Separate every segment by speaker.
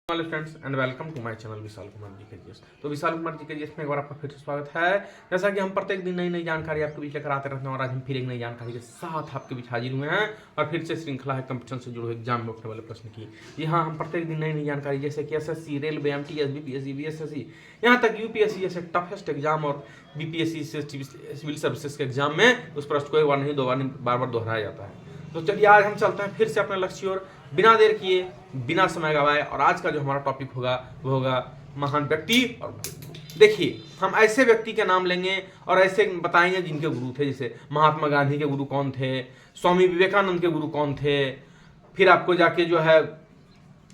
Speaker 1: Hello friends and welcome to my channel Vishal Kumar ji के GS. तो विशाल कुमार जी के जीएस में एक बार आपका फिर से स्वागत है। जैसा कि हम प्रत्येक दिन नई नई जानकारी आपके बीच लेकर आते रहते हैं और आज हम फिर एक नई जानकारी के साथ आपके बीच हाजिर हुए हैं और फिर से श्रृंखला है कंपटीशन से जुड़े एग्जाम में उठने वाले प्रश्न की। जी हाँ, हम प्रत्येक दिन नई नई जानकारी जैसे कि SSC, railway, MTS, BPSC, BSSC, यहाँ तक यूपीएससी जैसे टफेस्ट एग्जाम और बीपीएससी से सिविल सर्विसेज के एग्जाम में उस प्रश्न को एक बार नहीं दो बार नहीं बार बार दोहराया जाता है। तो चलिए आज हम चलते हैं फिर से अपने लक्ष्य की ओर, बिना देर किए, बिना समय गवाए। और आज का जो हमारा टॉपिक होगा वो होगा महान व्यक्ति और गुरु। देखिए, हम ऐसे व्यक्ति के नाम लेंगे और ऐसे बताएंगे जिनके गुरु थे। जैसे महात्मा गांधी के गुरु कौन थे, स्वामी विवेकानंद के गुरु कौन थे, फिर आपको जाके जो है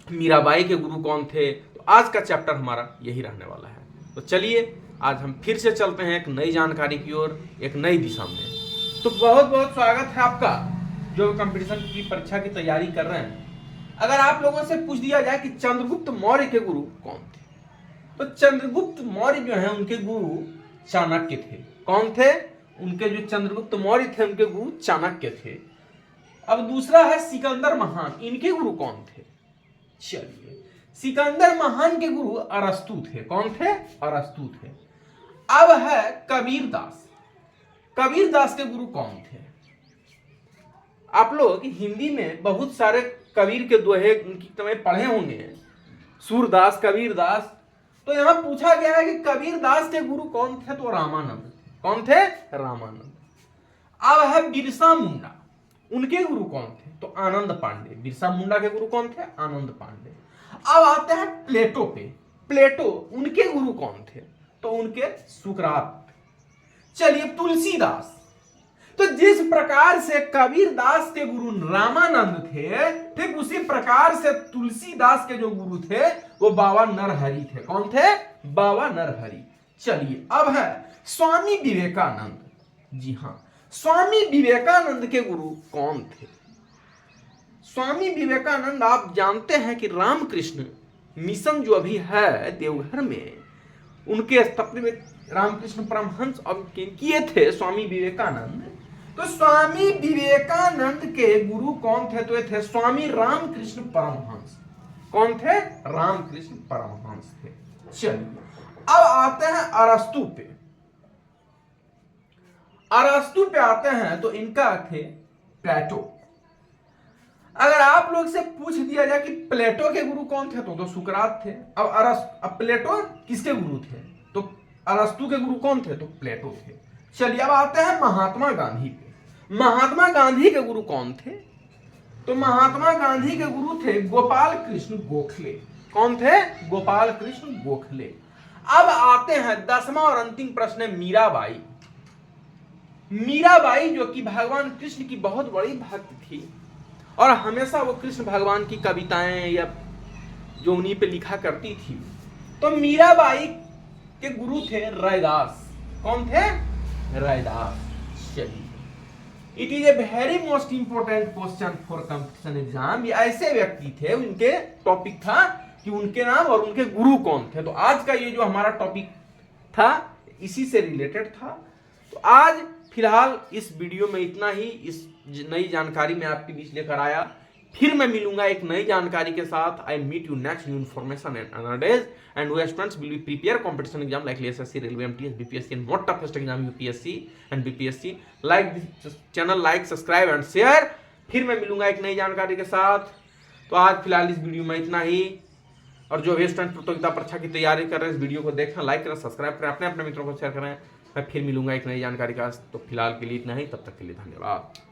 Speaker 1: मीराबाई के गुरु कौन थे। तो आज का चैप्टर हमारा यही रहने वाला है। तो चलिए आज हम फिर से चलते हैं एक नई जानकारी की ओर, एक नई दिशा में। तो बहुत बहुत स्वागत है आपका जो कंपटीशन की परीक्षा की तैयारी कर रहे हैं। अगर आप लोगों से पूछ दिया जाए कि चंद्रगुप्त मौर्य के गुरु कौन थे, तो चंद्रगुप्त मौर्य जो है उनके गुरु चाणक्य थे। कौन थे? उनके जो चंद्रगुप्त मौर्य थे उनके गुरु चाणक्य थे। अब दूसरा है सिकंदर महान, इनके गुरु कौन थे? चलिए, सिकंदर महान के गुरु अरस्तु थे। कौन थे? अरस्तु थे। अब है कबीर दास, कबीर दास के गुरु कौन थे? आप लोग हिंदी में बहुत सारे कबीर के दोहे उनकी तुम्हें पढ़े होंगे, सूरदास, कबीर दास। तो यहां पूछा गया है कि कबीर दास के गुरु कौन थे? तो रामानंद। कौन थे? रामानंद। अब है बिरसा मुंडा, उनके गुरु कौन थे? तो आनंद पांडे। बिरसा मुंडा के गुरु कौन थे? आनंद पांडे। अब आते हैं प्लेटो पे। प्लेटो, उनके गुरु कौन थे? तो उनके सुकरात। चलिए, तुलसीदास। तो जिस प्रकार से कबीर दास के गुरु रामानंद थे, ठीक उसी प्रकार से तुलसीदास के जो गुरु थे वो बाबा नरहरि थे। कौन थे? बाबा नरहरि। चलिए, अब है स्वामी विवेकानंद। जी हां, स्वामी विवेकानंद के गुरु कौन थे? स्वामी विवेकानंद, आप जानते हैं कि रामकृष्ण मिशन जो अभी है देवघर में, उनके स्थापना में रामकृष्ण परमहंस अब किए थे स्वामी विवेकानंद। तो स्वामी विवेकानंद के गुरु कौन थे? तो ये थे स्वामी रामकृष्ण परमहंस। कौन थे? रामकृष्ण परमहंस थे। चलिए, अब आते हैं अरस्तु पे। अरस्तु पे आते हैं तो इनका थे प्लेटो। अगर आप लोग से पूछ दिया जाए कि प्लेटो के गुरु कौन थे तो सुकरात थे। अब प्लेटो किसके गुरु थे? तो अरस्तु के गुरु कौन थे? तो प्लेटो थे। चलिए, अब आते हैं महात्मा गांधी पे। महात्मा गांधी के गुरु कौन थे? तो महात्मा गांधी के गुरु थे गोपाल कृष्ण गोखले। कौन थे? गोपाल कृष्ण गोखले। अब आते हैं 10वां और अंतिम प्रश्न है मीराबाई। मीराबाई जो कि भगवान कृष्ण की बहुत बड़ी भक्त थी और हमेशा वो कृष्ण भगवान की कविताएं या जो उन्हीं पे लिखा करती थी। तो मीराबाई के गुरु थे रैदास। कौन थे? रैदास। चलिए, it is a very most important question for competition exam. ये ऐसे व्यक्ति थे, उनके टॉपिक था कि उनके नाम और उनके गुरु कौन थे। तो आज का ये जो हमारा टॉपिक था इसी से रिलेटेड था। तो आज फिलहाल इस वीडियो में इतना ही। इस नई जानकारी में आपके बीच लेकर आया। फिर मैं मिलूंगा एक नई जानकारी के साथ। I meet you next new information and another days and who students will be prepare competition exam like SSC, Railway, MTS, BPSC and more toughest exam UPSC and BPSC. like this channel, like, subscribe and share. फिर मैं मिलूंगा एक नई जानकारी के साथ। तो आज फिलहाल इस वीडियो में इतना ही। और जो भी स्टूडेंट प्रतियोगिता परीक्षा की तैयारी कर रहे हैं इस वीडियो को देखें, लाइक करें, सब्सक्राइब करें, अपने अपने मित्रों को शेयर करें। मैं फिर मिलूंगा एक नई जानकारी का। तो फिलहाल के लिए इतना ही, तब तक के लिए धन्यवाद।